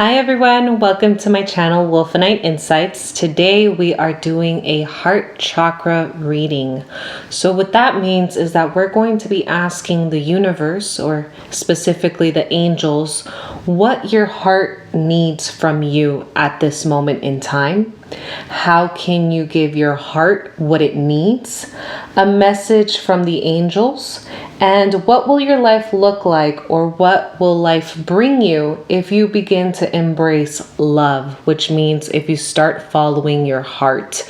Hi everyone, welcome to my channel Wolfenite Insights. Today we are doing a heart chakra reading. So what that means is that we're going to be asking the universe, or specifically the angels, what your heart needs from you at this moment in time. How can you give your heart what it needs? A message from the angels. And what will your life look like, or what will life bring you if you begin to embrace love, which means if you start following your heart.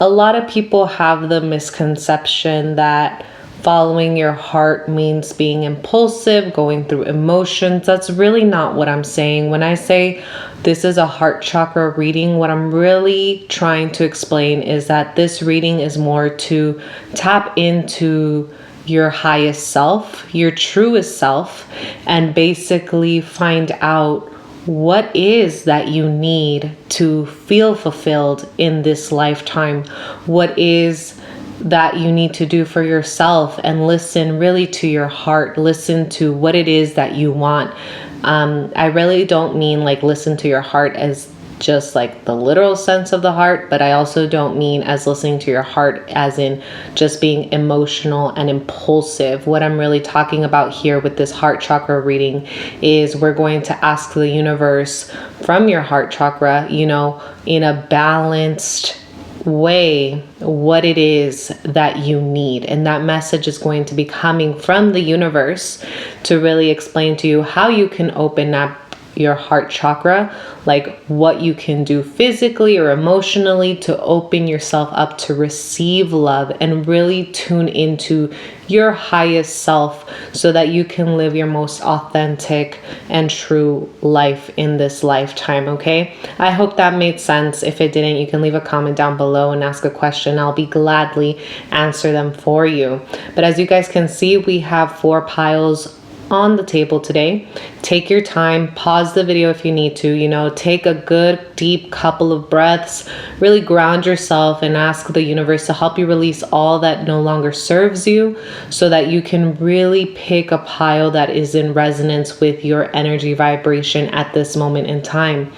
A lot of people have the misconception that following your heart means being impulsive, going through emotions. That's really not what I'm saying. When I say this is a heart chakra reading, what I'm really trying to explain is that this reading is more to tap into your highest self, your truest self, and basically find out what is that you need to feel fulfilled in this lifetime. What is that you need to do for yourself, and listen really to your heart. Listen to what it is that you want. I really don't mean like listen to your heart as just like the literal sense of the heart, but I also don't mean as listening to your heart as in just being emotional and impulsive. What I'm really talking about here with this heart chakra reading is we're going to ask the universe from your heart chakra, in a balanced way, what it is that you need. And that message is going to be coming from the universe to really explain to you how you can open up your heart chakra, like what you can do physically or emotionally to open yourself up to receive love and really tune into your highest self so that you can live your most authentic and true life in this lifetime. Okay, I hope that made sense. If it didn't, you can leave a comment down below and ask a question. I'll be gladly answer them for you. But as you guys can see, we have 4 piles on the table today. Take your time, pause the video if you need to, take a good deep couple of breaths, really ground yourself and ask the universe to help you release all that no longer serves you so that you can really pick a pile that is in resonance with your energy vibration at this moment in time.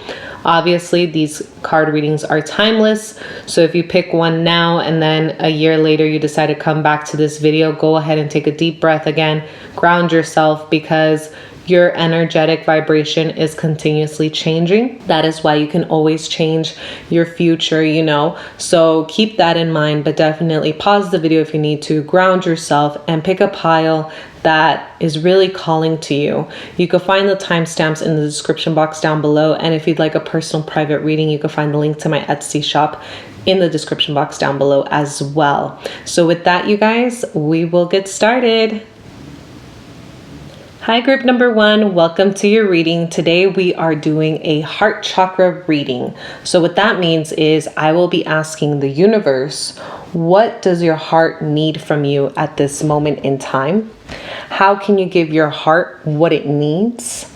Obviously, these card readings are timeless. So if you pick one now and then a year later you decide to come back to this video, go ahead and take a deep breath again. Ground yourself, because your energetic vibration is continuously changing. That is why you can always change your future, So keep that in mind, but definitely pause the video if you need to, ground yourself, and pick a pile that is really calling to you. You can find the timestamps in the description box down below. And if you'd like a personal private reading, you can find the link to my Etsy shop in the description box down below as well. So with that, you guys, we will get started. Hi, group number 1, welcome to your reading. Today we are doing a heart chakra reading. So what that means is I will be asking the universe, what does your heart need from you at this moment in time? How can you give your heart what it needs?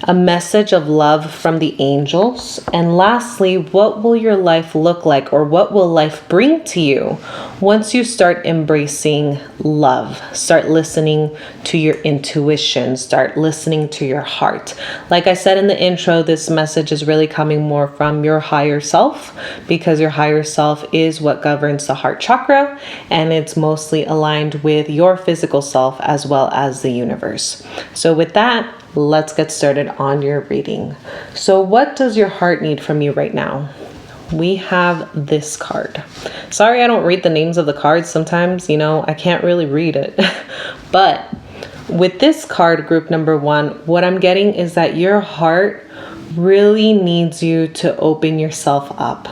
A message of love from the angels. And lastly, what will your life look like, or what will life bring to you once you start embracing love? Start listening to your intuition. Start listening to your heart. Like I said in the intro, this message is really coming more from your higher self, because your higher self is what governs the heart chakra, and it's mostly aligned with your physical self as well as the universe. So with that, let's get started on your reading. So what does your heart need from you right now? We have this card. Sorry, I don't read the names of the cards sometimes, I can't really read it. But with this card, group number 1, what I'm getting is that your heart really needs you to open yourself up.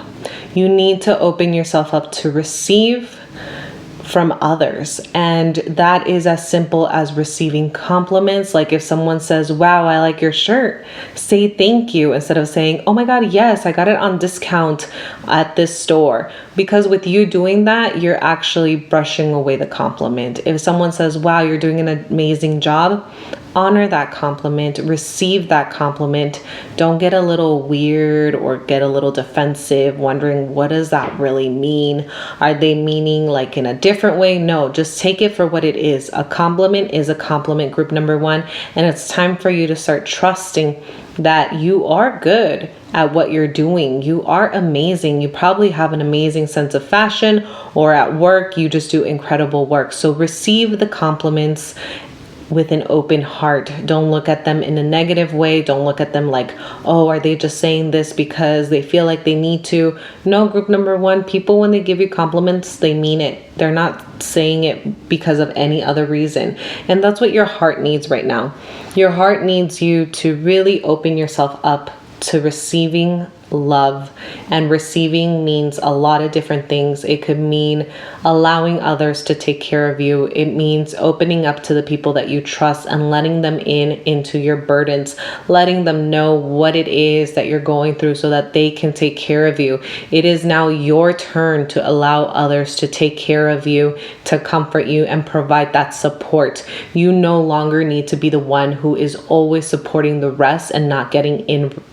You need to open yourself up to receive from others. And that is as simple as receiving compliments. Like if someone says, wow, I like your shirt, say thank you instead of saying, oh my God, yes, I got it on discount at this store. Because with you doing that, you're actually brushing away the compliment. If someone says, wow, you're doing an amazing job, honor that compliment, receive that compliment. Don't get a little weird or get a little defensive, wondering what does that really mean? Are they meaning like in a different different way? No, just take it for what it is. A compliment is a compliment, group number one. And it's time for you to start trusting that you are good at what you're doing. You are amazing. You probably have an amazing sense of fashion, or at work, you just do incredible work. So receive the compliments with an open heart. Don't look at them in a negative way. Don't look at them like, oh, are they just saying this because they feel like they need to? No, group number one, people, when they give you compliments, they mean it. They're not saying it because of any other reason. And that's what your heart needs right now. Your heart needs you to really open yourself up to receiving love. And receiving means a lot of different things. It could mean allowing others to take care of you. It means opening up to the people that you trust and letting them into your burdens, letting them know what it is that you're going through so that they can take care of you. It is now your turn to allow others to take care of you, to comfort you, and provide that support. You no longer need to be the one who is always supporting the rest and not getting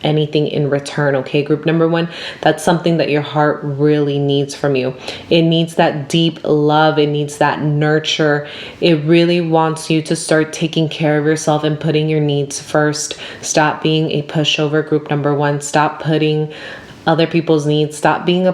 anything in return. Okay, group number one, that's something that your heart really needs from you. It needs that deep love. It needs that nurture. It really wants you to start taking care of yourself and putting your needs first. Stop being a pushover, group number one. Stop putting other people's needs. Stop being a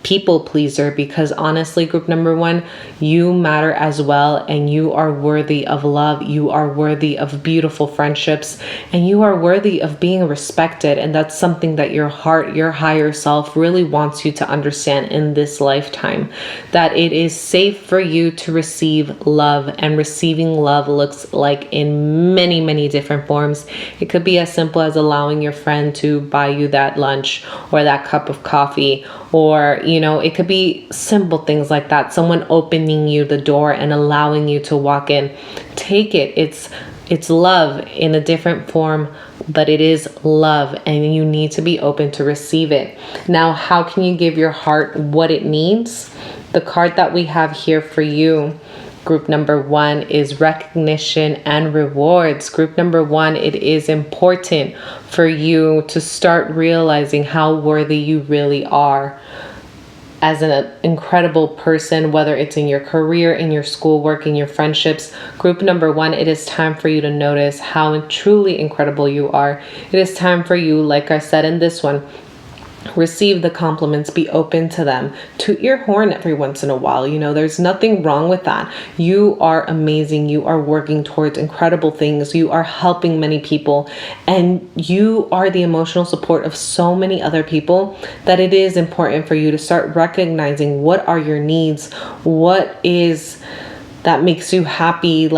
people pleaser, because honestly, group number one, you matter as well, and you are worthy of love. You are worthy of beautiful friendships, and you are worthy of being respected. And that's something that your heart, your higher self really wants you to understand in this lifetime, that it is safe for you to receive love. And receiving love looks like in many, many different forms. It could be as simple as allowing your friend to buy you that lunch or that cup of coffee, or it could be simple things like that. Someone opening you the door and allowing you to walk in. Take it. It's love in a different form, but it is love, and you need to be open to receive it. Now, how can you give your heart what it needs? The card that we have here for you, group number one, is recognition and rewards. Group number one, it is important for you to start realizing how worthy you really are as an incredible person, whether it's in your career, in your schoolwork, in your friendships. Group number one, it is time for you to notice how truly incredible you are. It is time for you, like I said in this one, receive the compliments, be open to them, toot your horn every once in a while. There's nothing wrong with that. You are amazing. You are working towards incredible things. You are helping many people, and you are the emotional support of so many other people, that it is important for you to start recognizing what are your needs, what is that makes you happy.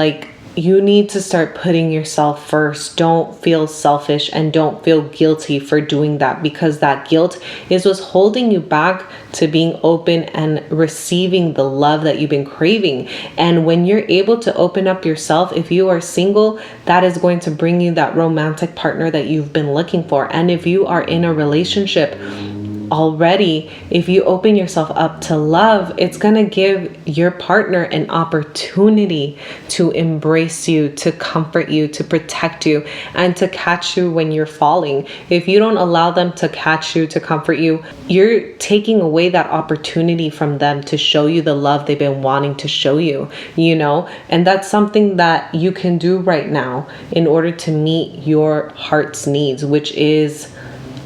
You need to start putting yourself first. Don't feel selfish, and don't feel guilty for doing that, because that guilt is what's holding you back to being open and receiving the love that you've been craving. And when you're able to open up yourself, if you are single, that is going to bring you that romantic partner that you've been looking for. And if you are in a relationship already, if you open yourself up to love, it's going to give your partner an opportunity to embrace you, to comfort you, to protect you, and to catch you when you're falling. If you don't allow them to catch you, to comfort you, you're taking away that opportunity from them to show you the love they've been wanting to show you, and that's something that you can do right now in order to meet your heart's needs, which is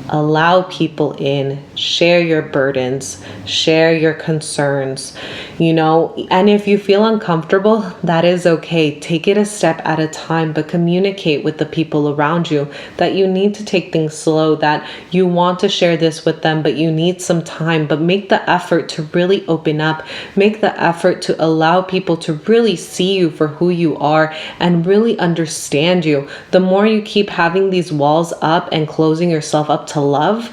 allow people in, share your burdens, share your concerns, and if you feel uncomfortable, that is okay. Take it a step at a time, but communicate with the people around you that you need to take things slow, that you want to share this with them, but you need some time. But make the effort to really open up. Make the effort to allow people to really see you for who you are and really understand you. The more you keep having these walls up and closing yourself up to love,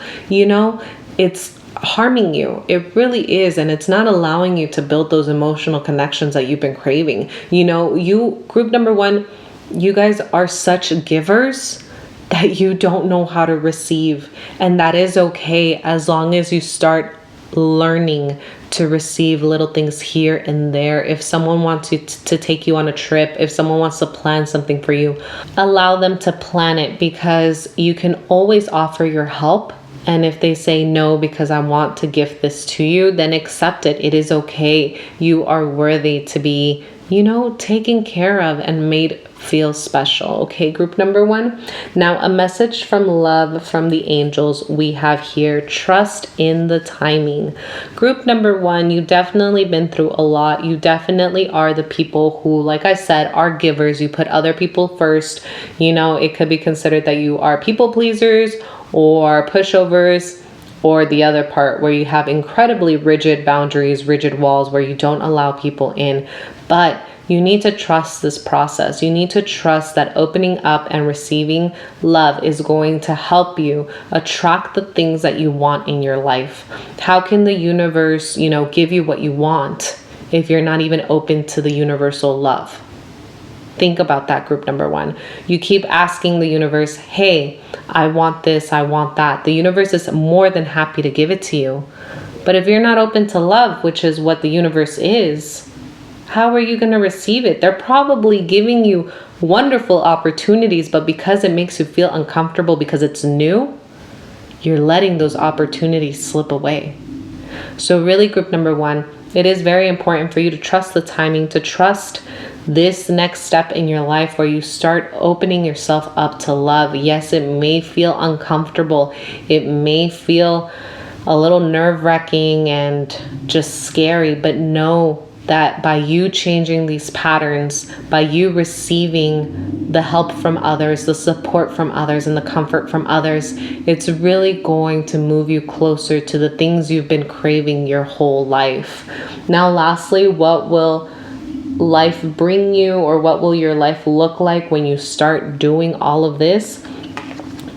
it's harming you. It really is. And it's not allowing you to build those emotional connections that you've been craving. Group number one, you guys are such givers that you don't know how to receive. And that is okay, as long as you start learning to receive little things here and there. If someone wants you to take you on a trip, if someone wants to plan something for you, allow them to plan it, because you can always offer your help, And if they say no because I want to gift this to you, then accept it. It is okay. You are worthy to be, taken care of and made feel special. Okay, group number 1. Now, a message from love from the angels we have here. Trust in the timing. Group number 1, you've definitely been through a lot. You definitely are the people who, like I said, are givers. You put other people first. It could be considered that you are people pleasers or pushovers, or the other part where you have incredibly rigid boundaries, rigid walls where you don't allow people in. But you need to trust this process. You need to trust that opening up and receiving love is going to help you attract the things that you want in your life. How can the universe, give you what you want if you're not even open to the universal love? Think about that, group number 1. You keep asking the universe, hey, I want this, I want that. The universe is more than happy to give it to you. But if you're not open to love, which is what the universe is, how are you going to receive it? They're probably giving you wonderful opportunities, but because it makes you feel uncomfortable because it's new, you're letting those opportunities slip away. So really, group number 1, it is very important for you to trust the timing, to trust this next step in your life where you start opening yourself up to love. Yes, it may feel uncomfortable. It may feel a little nerve-wracking and just scary, but know that by you changing these patterns, by you receiving the help from others, the support from others, and the comfort from others, it's really going to move you closer to the things you've been craving your whole life. Now, lastly, what will life bring you, or what will your life look like when you start doing all of this?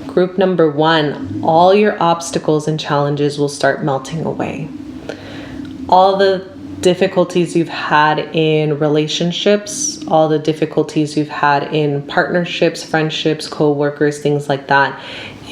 Group number 1, all your obstacles and challenges will start melting away. All the difficulties you've had in relationships, all the difficulties you've had in partnerships, friendships, co-workers, things like that,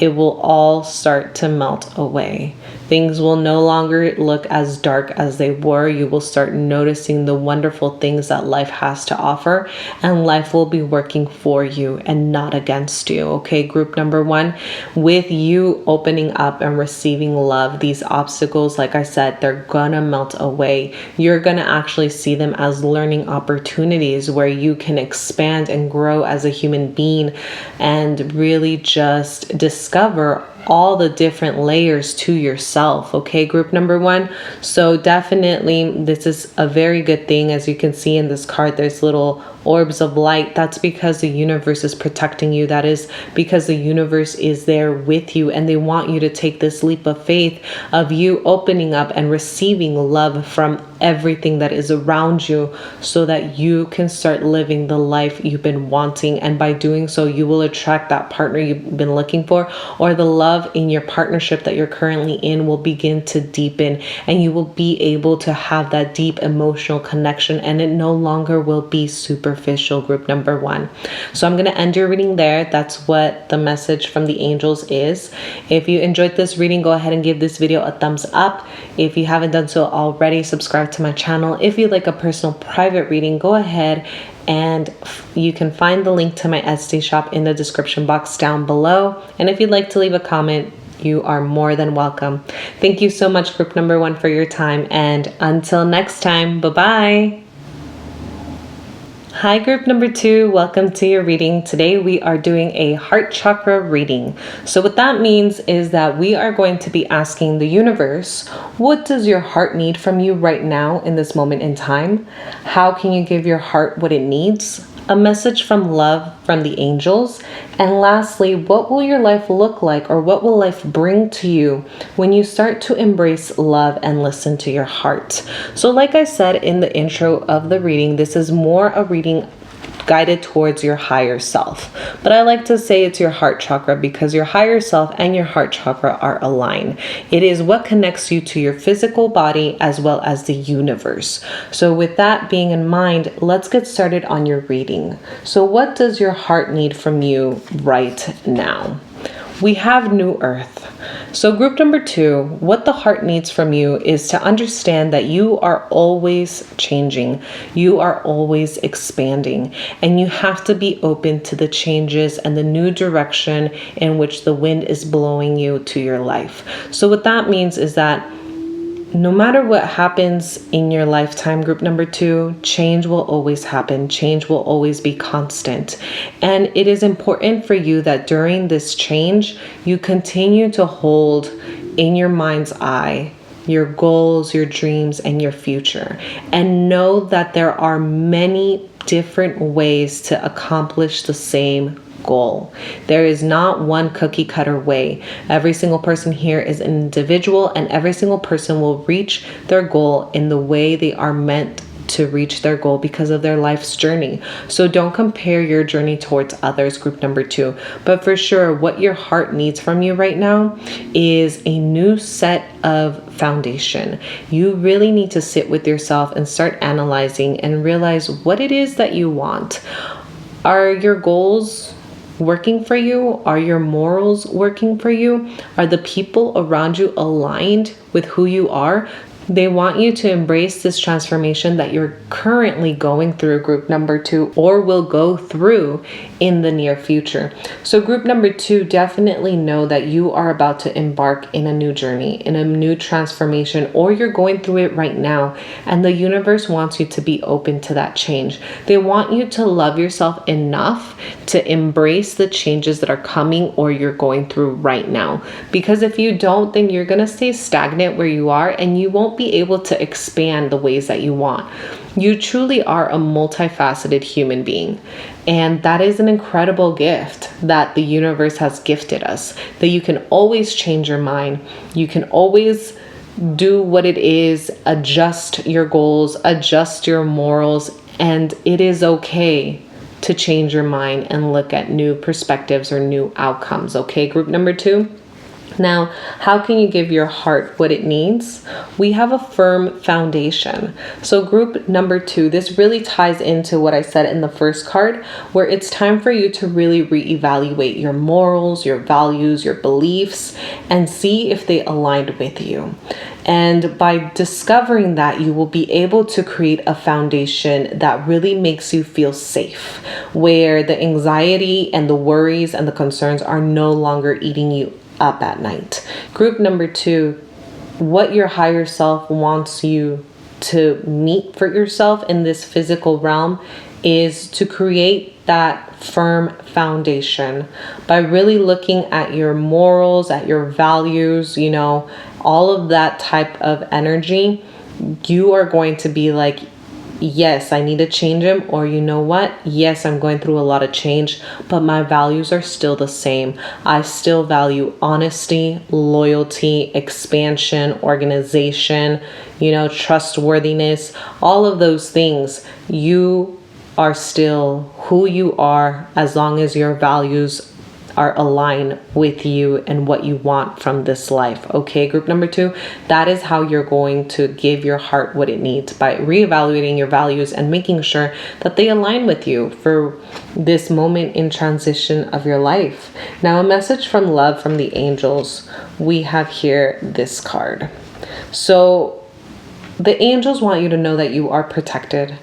it will all start to melt away. Things will no longer look as dark as they were. You will start noticing the wonderful things that life has to offer, and life will be working for you and not against you. Okay, group number 1, with you opening up and receiving love, these obstacles, like I said, they're gonna melt away. You're gonna actually see them as learning opportunities where you can expand and grow as a human being and really just discover all the different layers to yourself. Okay, group number 1. So definitely this is a very good thing. As you can see in this card, there's little orbs of light. That's because the universe is protecting you. That is because the universe is there with you, and they want you to take this leap of faith of you opening up and receiving love from everything that is around you so that you can start living the life you've been wanting. And by doing so, you will attract that partner you've been looking for, or the love in your partnership that you're currently in will begin to deepen, and you will be able to have that deep emotional connection, and it no longer will be superficial, group number 1. So I'm going to end your reading there. That's what the message from the angels is. If you enjoyed this reading, go ahead and give this video a thumbs up. If you haven't done so already, subscribe to my channel. If you'd like a personal private reading, go ahead and you can find the link to my Etsy shop in the description box down below. And if you'd like to leave a comment, you are more than welcome. Thank you so much, group number 1, for your time. And until next time, bye-bye. Hi, group number 2. Welcome to your reading. Today we are doing a heart chakra reading. So what that means is that we are going to be asking the universe, what does your heart need from you right now in this moment in time? How can you give your heart what it needs? A message from love from the angels. And lastly, what will your life look like, or what will life bring to you when you start to embrace love and listen to your heart? So like I said in the intro of the reading, this is more a reading guided towards your higher self. But I like to say it's your heart chakra because your higher self and your heart chakra are aligned. It is what connects you to your physical body as well as the universe. So with that being in mind, let's get started on your reading. So what does your heart need from you right now? we have New Earth. So group number 2, what the heart needs from you is to understand that you are always changing. You are always expanding, and you have to be open to the changes and the new direction in which the wind is blowing you to your life. So what that means is that no matter what happens in your lifetime, group number 2, change will always happen. Change will always be constant. And it is important for you that during this change, you continue to hold in your mind's eye your goals, your dreams, and your future. And know that there are many different ways to accomplish the same goal. There is not one cookie cutter way. Every single person here is an individual, and every single person will reach their goal in the way they are meant to reach their goal because of their life's journey. So don't compare your journey towards others, group number 2. But for sure, what your heart needs from you right now is a new set of foundation. You really need to sit with yourself and start analyzing and realize what it is that you want. Are your goals working for you? Are your morals working for you? Are the people around you aligned with who you are? They want you to embrace this transformation that you're currently going through, group number 2, or will go through in the near future. So group number 2, definitely know that you are about to embark in a new journey, in a new transformation, or you're going through it right now. And the universe wants you to be open to that change. They want you to love yourself enough to embrace the changes that are coming or you're going through right now. Because if you don't, then you're going to stay stagnant where you are, and you won't be able to expand the ways that you want. You truly are a multifaceted human being. And that is an incredible gift that the universe has gifted us, that you can always change your mind. You can always do what it is, adjust your goals, adjust your morals, and it is okay to change your mind and look at new perspectives or new outcomes. Okay, group number 2? Now, how can you give your heart what it needs? We have a firm foundation. So group number 2, this really ties into what I said in the first card, where it's time for you to really reevaluate your morals, your values, your beliefs, and see if they aligned with you. And by discovering that, you will be able to create a foundation that really makes you feel safe, where the anxiety and the worries and the concerns are no longer eating you up at night. Group number 2, what your higher self wants you to meet for yourself in this physical realm is to create that firm foundation by really looking at your morals, at your values, all of that type of energy. You are going to be like, yes, I need to change him, or you know what? Yes, I'm going through a lot of change, but my values are still the same. I still value honesty, loyalty, expansion, organization, trustworthiness, all of those things. You are still who you are as long as your values are aligned with you and what you want from this life. Okay, group number 2, that is how you're going to give your heart what it needs, by reevaluating your values and making sure that they align with you for this moment in transition of your life. Now, a message from love from the angels. We have here this card. So the angels want you to know that you are protected,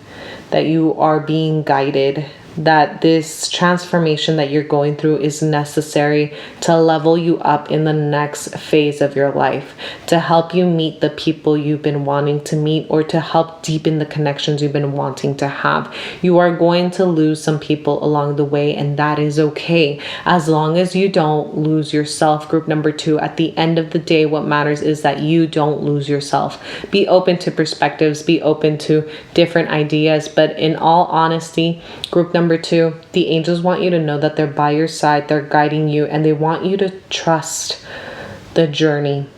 that you are being guided, that this transformation that you're going through is necessary to level you up in the next phase of your life, to help you meet the people you've been wanting to meet, or to help deepen the connections you've been wanting to have. You are going to lose some people along the way, and that is okay, as long as you don't lose yourself. Group number 2, at the end of the day, what matters is that you don't lose yourself. Be open to perspectives, be open to different ideas, but in all honesty, group number 2, the angels want you to know that they're by your side, they're guiding you, and they want you to trust the journey.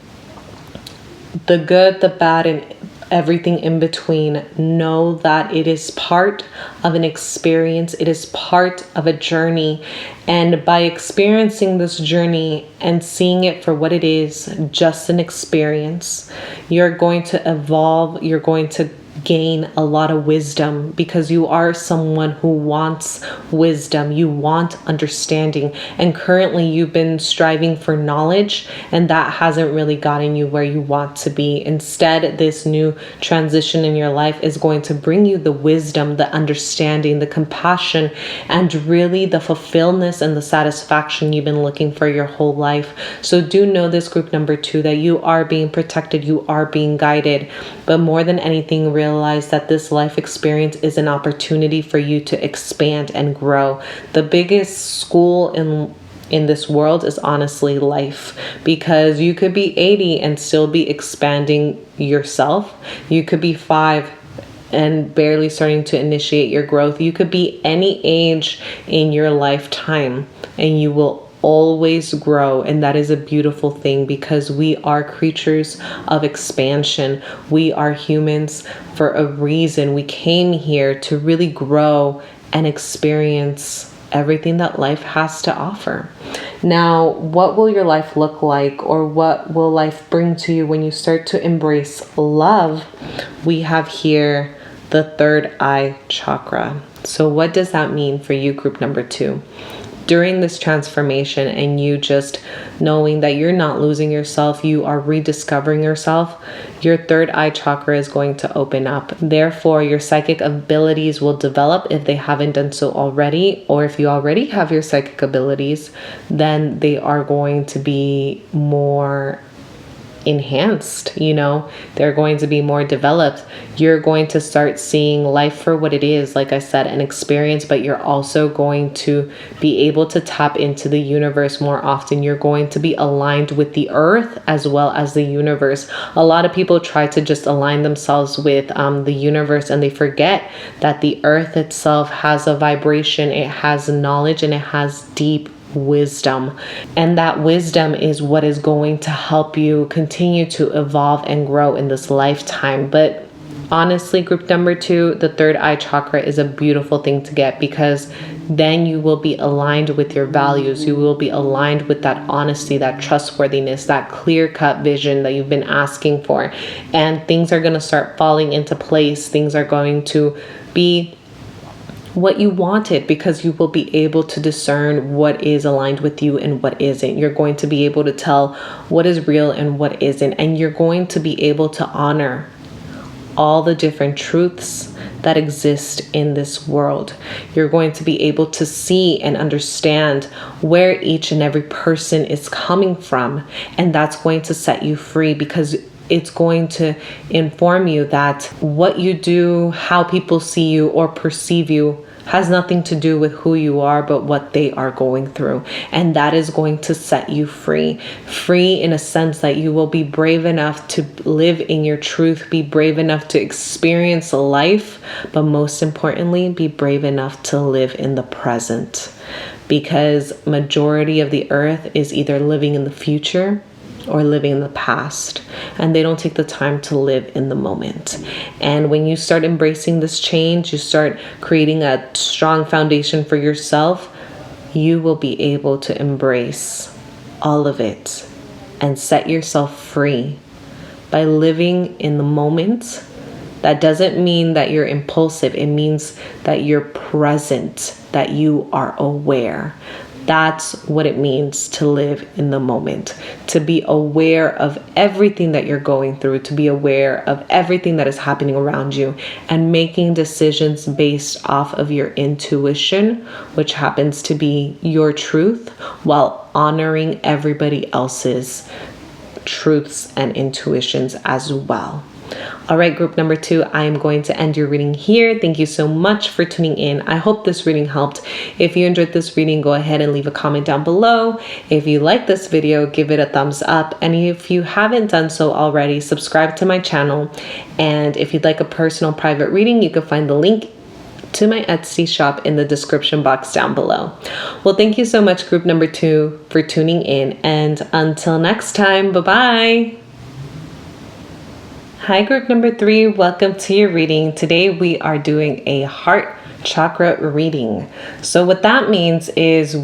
The good, the bad, and everything in between. Know that it is part of an experience. It is part of a journey. And by experiencing this journey and seeing it for what it is, just an experience, you're going to evolve. You're going to gain a lot of wisdom, because you are someone who wants wisdom, you want understanding, and currently you've been striving for knowledge, and that hasn't really gotten you where you want to be. Instead, this new transition in your life is going to bring you the wisdom, the understanding, the compassion, and really the fulfillment and the satisfaction you've been looking for your whole life. So do know this, group number 2, that you are being protected, you are being guided, but more than anything, realize that this life experience is an opportunity for you to expand and grow. The biggest school in this world is honestly life, because you could be 80 and still be expanding yourself. You could be 5 and barely starting to initiate your growth. You could be any age in your lifetime and you will always grow, and that is a beautiful thing, because we are creatures of expansion. We are humans for a reason. We came here to really grow and experience everything that life has to offer. Now, what will your life look like, or what will life bring to you when you start to embrace love? We have here the third eye chakra. So what does that mean for you, group number 2? During this transformation, and you just knowing that you're not losing yourself, you are rediscovering yourself, your third eye chakra is going to open up. Therefore, your psychic abilities will develop if they haven't done so already, or if you already have your psychic abilities, then they are going to be more enhanced, they're going to be more developed. You're going to start seeing life for what it is, like I said, an experience, but you're also going to be able to tap into the universe more often. You're going to be aligned with the earth as well as the universe. A lot of people try to just align themselves with the universe, and they forget that the earth itself has a vibration, it has knowledge, and it has deep wisdom, and that wisdom is what is going to help you continue to evolve and grow in this lifetime. But honestly, group number 2, the third eye chakra is a beautiful thing to get, because then you will be aligned with your values. You will be aligned with that honesty, that trustworthiness, that clear-cut vision that you've been asking for, and things are going to start falling into place. Things are going to be what you wanted, because you will be able to discern what is aligned with you and what isn't. You're going to be able to tell what is real and what isn't, and you're going to be able to honor all the different truths that exist in this world. You're going to be able to see and understand where each and every person is coming from, and that's going to set you free, because it's going to inform you that what you do, how people see you or perceive you, has nothing to do with who you are, but what they are going through. And that is going to set you free. Free in a sense that you will be brave enough to live in your truth, be brave enough to experience life, but most importantly, be brave enough to live in the present. Because majority of the earth is either living in the future or living in the past, and they don't take the time to live in the moment. And when you start embracing this change, you start creating a strong foundation for yourself, you will be able to embrace all of it and set yourself free by living in the moment. That doesn't mean that you're impulsive. It means that you're present, that you are aware. That's what it means to live in the moment, to be aware of everything that you're going through, to be aware of everything that is happening around you, and making decisions based off of your intuition, which happens to be your truth, while honoring everybody else's truths and intuitions as well. All right, group number 2, I am going to end your reading here. Thank you so much for tuning in. I hope this reading helped. If you enjoyed this reading, go ahead and leave a comment down below. If you like this video, give it a thumbs up. And if you haven't done so already, subscribe to my channel. And if you'd like a personal private reading, you can find the link to my Etsy shop in the description box down below. Well, thank you so much, group number 2, for tuning in. And until next time, bye-bye. Hi, group number 3, welcome to your reading. Today we are doing a heart chakra reading. So what that means is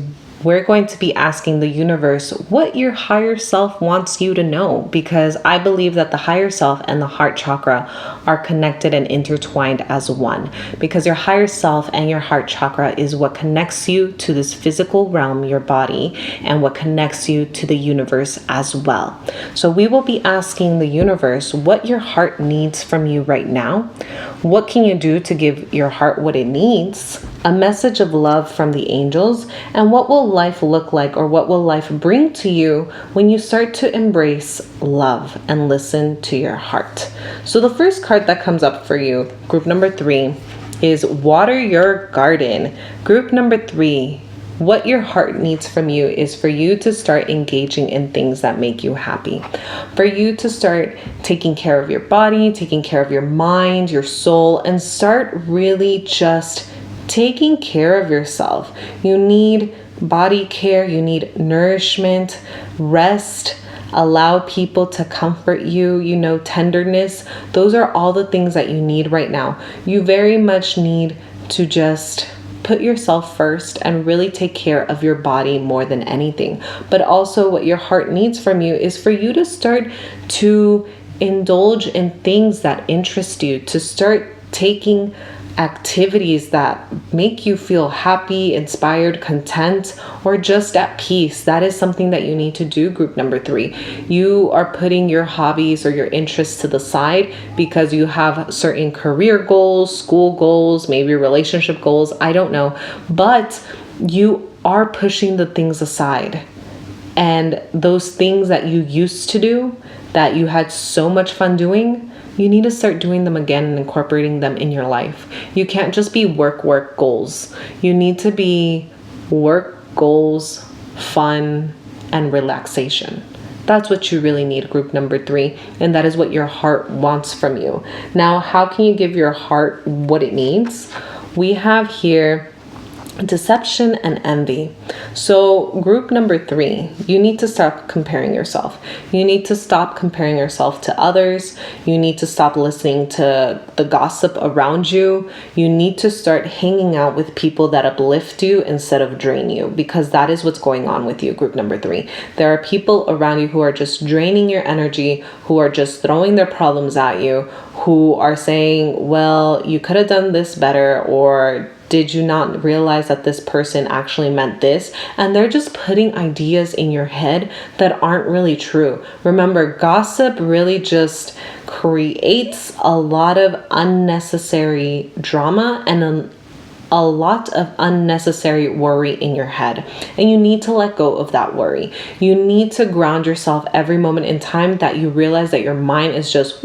we're going to be asking the universe what your higher self wants you to know, because I believe that the higher self and the heart chakra are connected and intertwined as one, because your higher self and your heart chakra is what connects you to this physical realm, your body, and what connects you to the universe as well. So we will be asking the universe what your heart needs from you right now. What can you do to give your heart what it needs? A message of love from the angels, and what will life look like, or what will life bring to you when you start to embrace love and listen to your heart. So the first card that comes up for you, group number 3, is water your garden. Group number 3, what your heart needs from you is for you to start engaging in things that make you happy, for you to start taking care of your body, taking care of your mind, your soul, and start really just taking care of yourself. You need body care, you need nourishment, rest, allow people to comfort you, tenderness. Those are all the things that you need right now. You very much need to just put yourself first and really take care of your body more than anything. But also what your heart needs from you is for you to start to indulge in things that interest you, to start taking activities that make you feel happy, inspired, content, or just at peace. That is something that you need to do, group number 3. You are putting your hobbies or your interests to the side because you have certain career goals, school goals, maybe relationship goals, I don't know, but you are pushing the things aside. And those things that you used to do, that you had so much fun doing, you need to start doing them again and incorporating them in your life. You can't just be work goals. You need to be work goals, fun, and relaxation. That's what you really need, group number 3. And that is what your heart wants from you. Now, how can you give your heart what it needs? We have here deception and envy. So group number 3, you need to stop comparing yourself. You need to stop comparing yourself to others. You need to stop listening to the gossip around you. You need to start hanging out with people that uplift you instead of drain you, because that is what's going on with you, group number 3. There are people around you who are just draining your energy, who are just throwing their problems at you, who are saying, well, you could have done this better, or did you not realize that this person actually meant this? And they're just putting ideas in your head that aren't really true. Remember, gossip really just creates a lot of unnecessary drama and a lot of unnecessary worry in your head. And you need to let go of that worry. You need to ground yourself every moment in time that you realize that your mind is just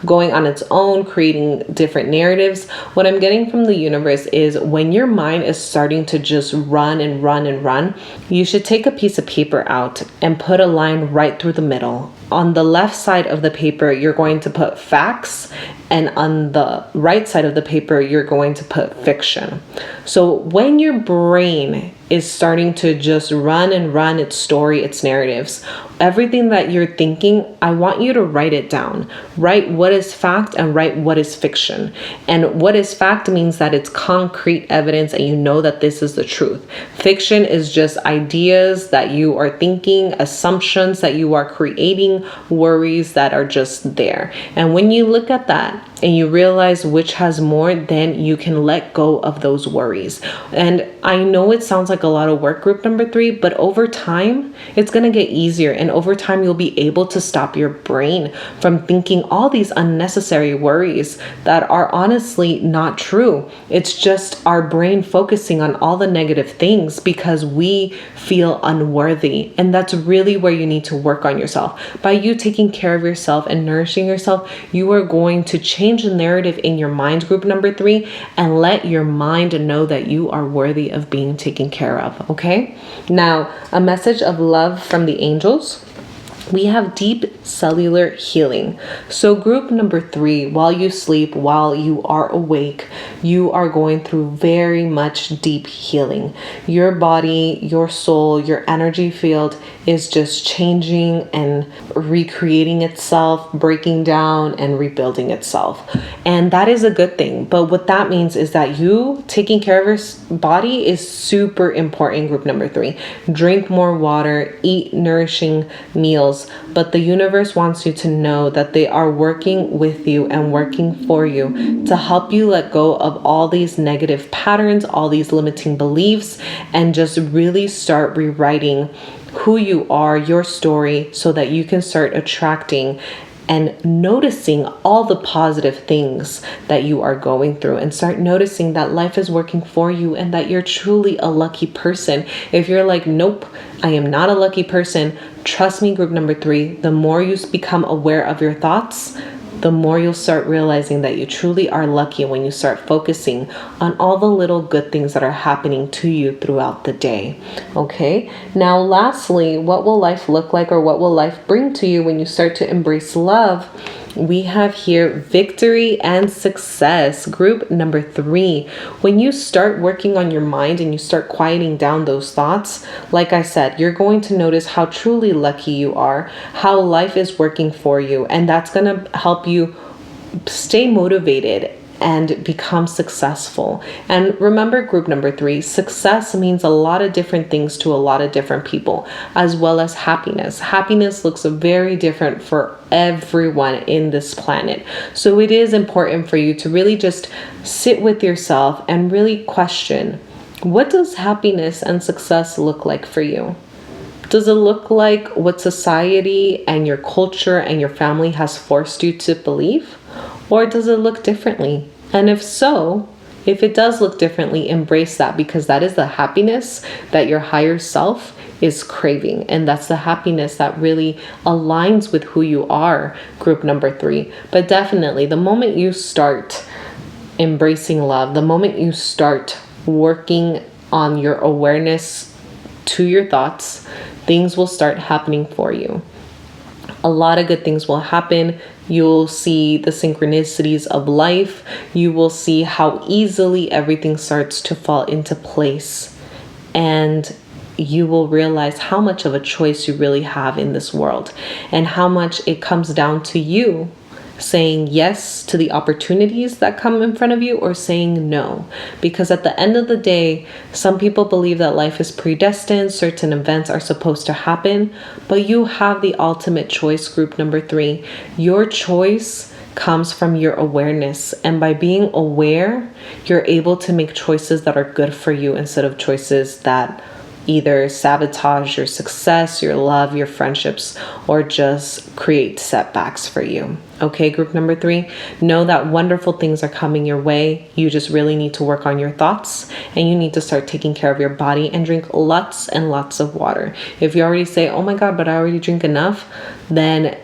going on its own, creating different narratives. What I'm getting from the universe is when your mind is starting to just run and run and run, you should take a piece of paper out and put a line right through the middle. On the left side of the paper, you're going to put facts, and on the right side of the paper, you're going to put fiction. So when your brain is starting to just run and run its story, its narratives, everything that you're thinking, I want you to write it down. Write what is fact and write what is fiction. And what is fact means that it's concrete evidence and you know that this is the truth. Fiction is just ideas that you are thinking, assumptions that you are creating, worries that are just there. And when you look at that and you realize which has more, then you can let go of those worries. And I know it sounds like a lot of work, group number 3, but over time, it's going to get easier. And over time, you'll be able to stop your brain from thinking all these unnecessary worries that are honestly not true. It's just our brain focusing on all the negative things because we feel unworthy. And that's really where you need to work on yourself. By you taking care of yourself and nourishing yourself, you are going to change the narrative in your mind, group number 3, and let your mind know that you are worthy of being taken care of. Okay? Now, a message of love from the angels. we have deep cellular healing. So group number 3, while you sleep, while you are awake, you are going through very much deep healing. Your body, your soul, your energy field is just changing and recreating itself, breaking down and rebuilding itself. And that is a good thing. But what that means is that you taking care of your body is super important. Group number 3, drink more water, eat nourishing meals. But the universe wants you to know that they are working with you and working for you to help you let go of all these negative patterns, all these limiting beliefs, and just really start rewriting who you are, your story, so that you can start attracting and noticing all the positive things that you are going through, and start noticing that life is working for you and that you're truly a lucky person. If you're like, nope, I am not a lucky person, trust me, group number 3, the more you become aware of your thoughts, the more you'll start realizing that you truly are lucky when you start focusing on all the little good things that are happening to you throughout the day. Okay, now lastly, what will life look like, or what will life bring to you when you start to embrace love? We have here victory and success. Group number 3, when you start working on your mind and you start quieting down those thoughts, like I said, you're going to notice how truly lucky you are, how life is working for you, and that's going to help you stay motivated and become successful. And remember, group number 3, success means a lot of different things to a lot of different people, as well as happiness. Happiness looks very different for everyone in this planet. So it is important for you to really just sit with yourself and really question, what does happiness and success look like for you? Does it look like what society and your culture and your family has forced you to believe? Or does it look differently? And if so, if it does look differently, embrace that, because that is the happiness that your higher self is craving. And that's the happiness that really aligns with who you are, group number 3. But definitely, the moment you start embracing love, the moment you start working on your awareness to your thoughts, things will start happening for you. A lot of good things will happen. You'll see the synchronicities of life. You will see how easily everything starts to fall into place. And you will realize how much of a choice you really have in this world, and how much it comes down to you saying yes to the opportunities that come in front of you, or saying no. Because at the end of the day, some people believe that life is predestined, certain events are supposed to happen, but you have the ultimate choice, group number 3. Your choice comes from your awareness, and by being aware, you're able to make choices that are good for you instead of choices that either sabotage your success, your love, your friendships, or just create setbacks for you. Okay, group number 3, know that wonderful things are coming your way. You just really need to work on your thoughts, and you need to start taking care of your body and drink lots and lots of water. If you already say, oh my God, but I already drink enough, then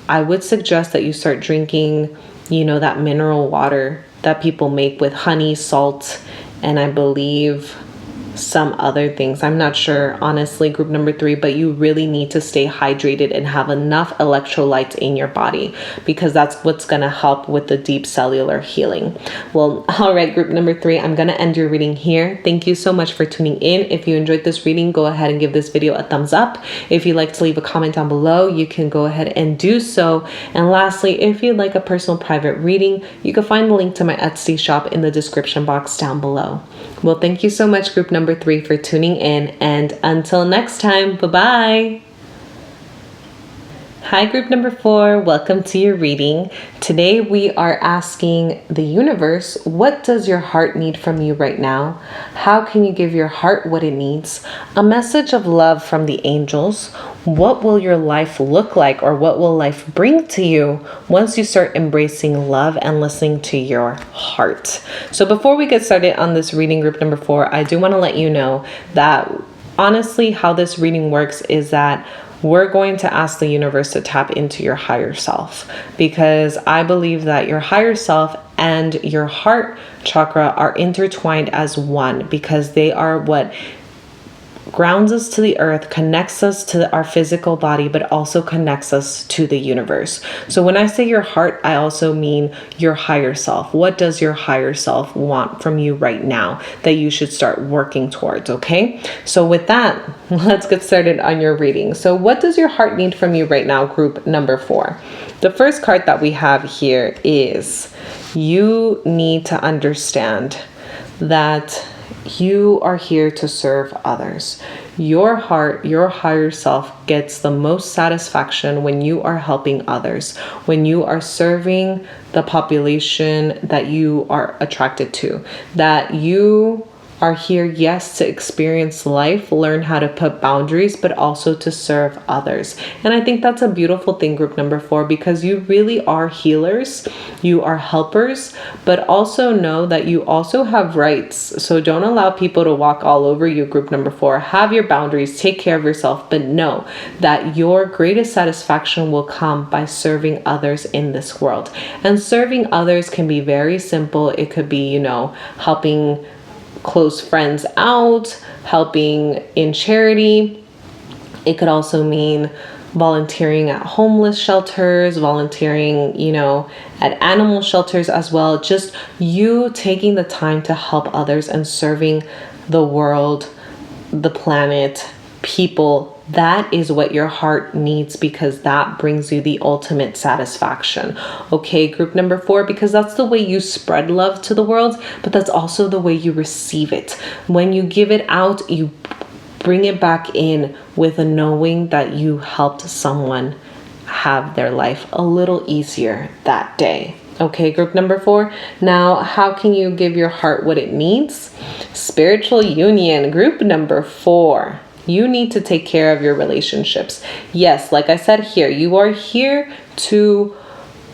I would suggest that you start drinking, that mineral water that people make with honey, salt, and I believe some other things. I'm not sure, honestly, group number 3, but you really need to stay hydrated and have enough electrolytes in your body, because that's what's going to help with the deep cellular healing. Well, all right, group number 3, I'm going to end your reading here. Thank you so much for tuning in. If you enjoyed this reading, go ahead and give this video a thumbs up. If you'd like to leave a comment down below, you can go ahead and do so. And lastly, if you'd like a personal private reading, you can find the link to my Etsy shop in the description box down below. Well, thank you so much, group number 3, for tuning in, and until next time, bye-bye. Hi, group number 4, welcome to your reading. Today we are asking the universe, what does your heart need from you right now? How can you give your heart what it needs? A message of love from the angels. What will your life look like, or what will life bring to you once you start embracing love and listening to your heart? So before we get started on this reading, group number 4, I do want to let you know that honestly, how this reading works is that we're going to ask the universe to tap into your higher self, because I believe that your higher self and your heart chakra are intertwined as one, because they are what grounds us to the earth, connects us to our physical body, but also connects us to the universe. So when I say your heart, I also mean your higher self. What does your higher self want from you right now that you should start working towards, okay? So with that, let's get started on your reading. So what does your heart need from you right now, group number 4? The first card that we have here is you need to understand that you are here to serve others. Your heart, your higher self gets the most satisfaction when you are helping others, when you are serving the population that you are attracted to, that you are here, yes, to experience life, learn how to put boundaries, but also to serve others. And I think that's a beautiful thing, group number 4, because you really are healers, you are helpers, but also know that you also have rights. So don't allow people to walk all over you, group number 4. Have your boundaries, take care of yourself, but know that your greatest satisfaction will come by serving others in this world. And serving others can be very simple. It could be, helping close friends out, helping in charity. It could also mean volunteering at homeless shelters, volunteering, at animal shelters as well. Just you taking the time to help others and serving the world, the planet, people. That is what your heart needs, because that brings you the ultimate satisfaction. Okay, group number 4, because that's the way you spread love to the world, but that's also the way you receive it. When you give it out, you bring it back in with a knowing that you helped someone have their life a little easier that day. Okay, group number 4. Now, how can you give your heart what it needs? Spiritual union, group number 4. You need to take care of your relationships. Yes, like I said here, you are here to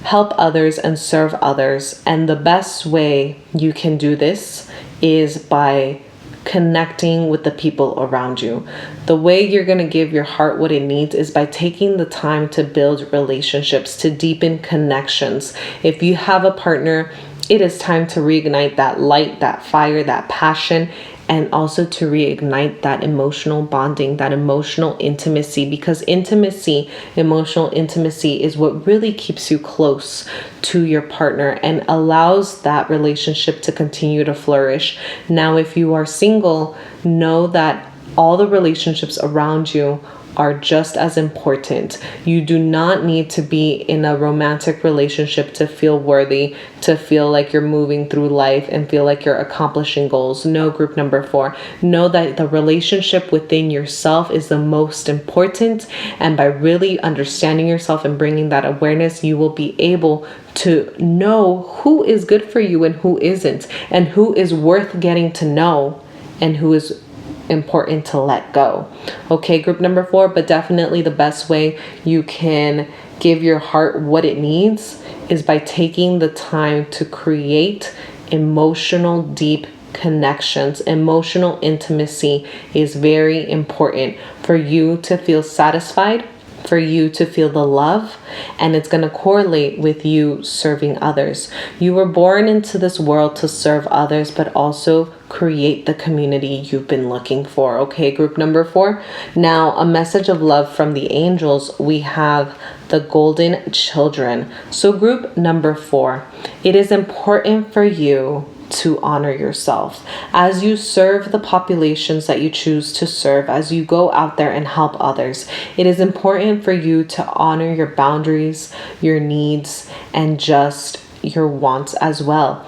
help others and serve others. And the best way you can do this is by connecting with the people around you. The way you're going to give your heart what it needs is by taking the time to build relationships, to deepen connections. If you have a partner, it is time to reignite that light, that fire, that passion, and also to reignite that emotional bonding, that emotional intimacy, because emotional intimacy is what really keeps you close to your partner and allows that relationship to continue to flourish. Now, if you are single, know that all the relationships around you are just as important. You do not need to be in a romantic relationship to feel worthy, to feel like you're moving through life and feel like you're accomplishing goals. No, group number 4. Know that the relationship within yourself is the most important. And by really understanding yourself and bringing that awareness, you will be able to know who is good for you and who isn't, and who is worth getting to know and who is important to let go. Okay, group number 4, but definitely the best way you can give your heart what it needs is by taking the time to create emotional, deep connections. Emotional intimacy is very important for you to feel satisfied, for you to feel the love, and it's going to correlate with you serving others. You were born into this world to serve others, but also create the community you've been looking for. Okay, group number 4. Now, a message of love from the angels. We have the golden children. So group number 4, it is important for you to honor yourself as you serve the populations that you choose to serve. As you go out there and help others, it is important for you to honor your boundaries, your needs, and just your wants as well.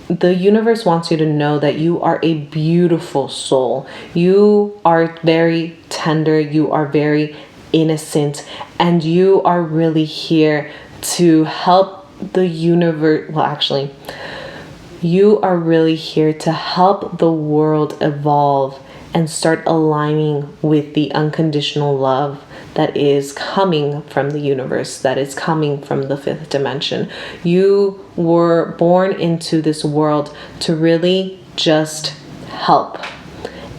The universe wants you to know that you are a beautiful soul. You are very tender, you are very innocent, and you are really here to help the universe. Well, actually, you are really here to help the world evolve and start aligning with the unconditional love that is coming from the universe, that is coming from the 5th dimension. You were born into this world to really just help.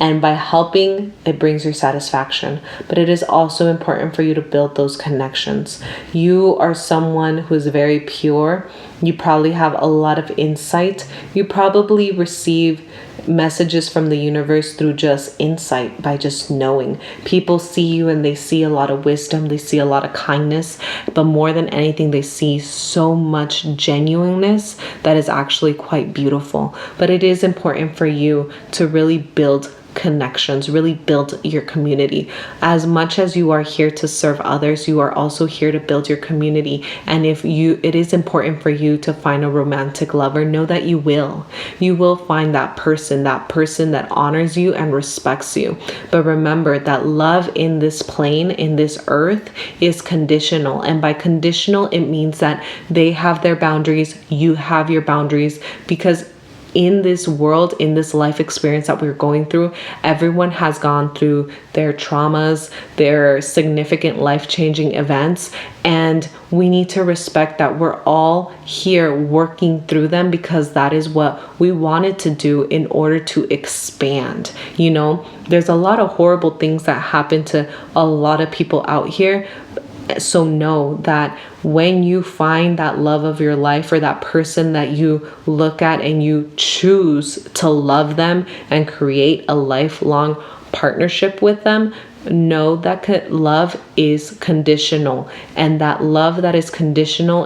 And by helping, it brings you satisfaction. But it is also important for you to build those connections. You are someone who is very pure. You probably have a lot of insight. You probably receive messages from the universe through just insight, by just knowing. People see you and they see a lot of wisdom, they see a lot of kindness, but more than anything, they see so much genuineness that is actually quite beautiful. But it is important for you to really build connections, really build your community. As much as you are here to serve others, you are also here to build your community. And if it is important for you to find a romantic lover, know that you will find that person that honors you and respects you. But remember that love in this plane, in this earth, is conditional. And by conditional, it means that they have their boundaries, you have your boundaries, because in this world, in this life experience that we're going through, everyone has gone through their traumas, their significant life-changing events, and we need to respect that we're all here working through them, because that is what we wanted to do in order to expand. You know, there's a lot of horrible things that happen to a lot of people out here. So know that when you find that love of your life, or that person that you look at and you choose to love them and create a lifelong partnership with them, know that love is conditional. And that love that is conditional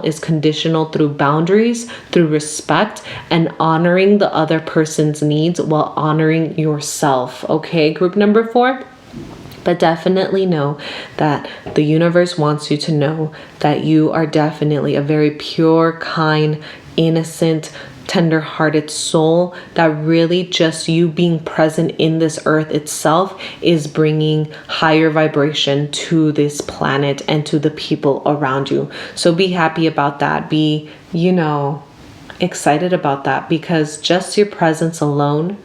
through boundaries, through respect, and honoring the other person's needs while honoring yourself. Okay, group number 4? But definitely know that the universe wants you to know that you are definitely a very pure, kind, innocent, tender-hearted soul, that really just you being present in this earth itself is bringing higher vibration to this planet and to the people around you. So be happy about that. Be, excited about that, because just your presence alone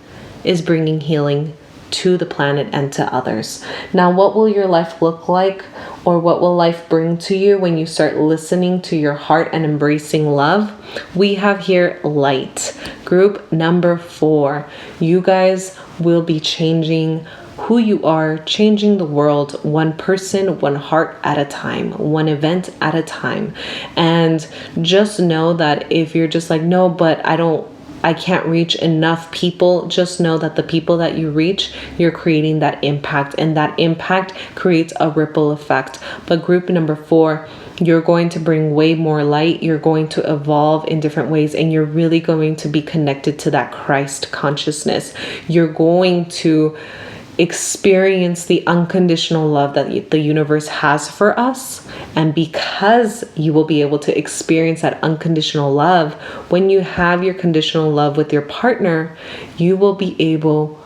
is bringing healing to the planet and to others. Now, what will your life look like, or what will life bring to you when you start listening to your heart and embracing love? We have here light. Group number 4. You guys will be changing who you are, changing the world, one person, one heart at a time, one event at a time. And just know that if you're just like, no, but I can't reach enough people, just know that the people that you reach, you're creating that impact, and that impact creates a ripple effect. But group number 4, you're going to bring way more light. You're going to evolve in different ways, and you're really going to be connected to that Christ consciousness. You're going to experience the unconditional love that the universe has for us. And because you will be able to experience that unconditional love, when you have your conditional love with your partner, you will be able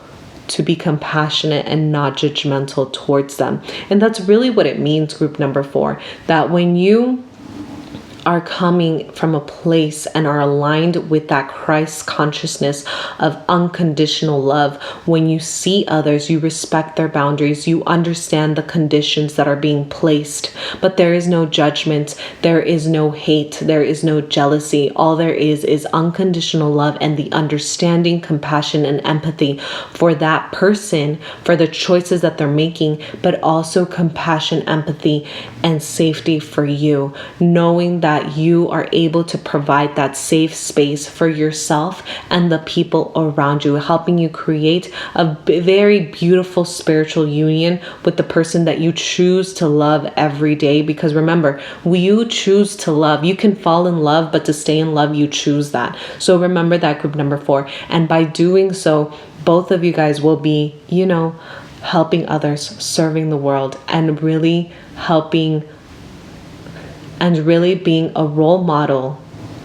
to be compassionate and not judgmental towards them. And that's really what it means, group number 4, that when you are coming from a place and are aligned with that Christ consciousness of unconditional love, when you see others, you respect their boundaries, you understand the conditions that are being placed, but there is no judgment, there is no hate, there is no jealousy. All there is unconditional love and the understanding, compassion, and empathy for that person, for the choices that they're making, but also compassion, empathy, and safety for you, knowing that you are able to provide that safe space for yourself and the people around you, helping you create a very beautiful spiritual union with the person that you choose to love every day. Because remember, you choose to love. You can fall in love, but to stay in love, you choose that. So remember that, group number 4. And by doing so, both of you guys will be, helping others, serving the world, and really being a role model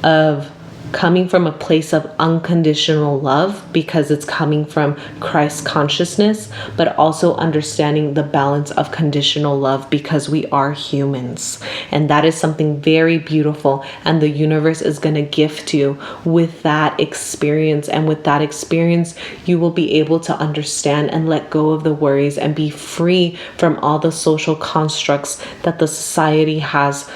of coming from a place of unconditional love, because it's coming from Christ consciousness, but also understanding the balance of conditional love, because we are humans. And that is something very beautiful, and the universe is going to gift you with that experience. And with that experience, you will be able to understand and let go of the worries and be free from all the social constructs that the society has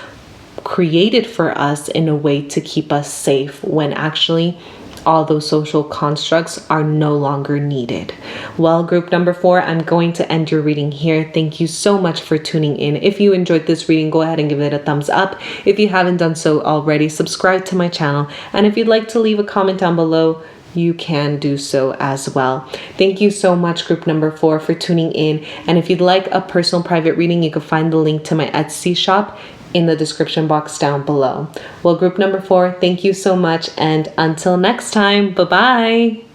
created for us in a way to keep us safe, when actually all those social constructs are no longer needed. Well, group number 4, I'm going to end your reading here. Thank you so much for tuning in. If you enjoyed this reading, go ahead and give it a thumbs up. If you haven't done so already, subscribe to my channel. And if you'd like to leave a comment down below, you can do so as well. Thank you so much, group number 4, for tuning in. And if you'd like a personal private reading, you can find the link to my Etsy shop in the description box down below. Well, group number 4, thank you so much. And until next time, bye-bye.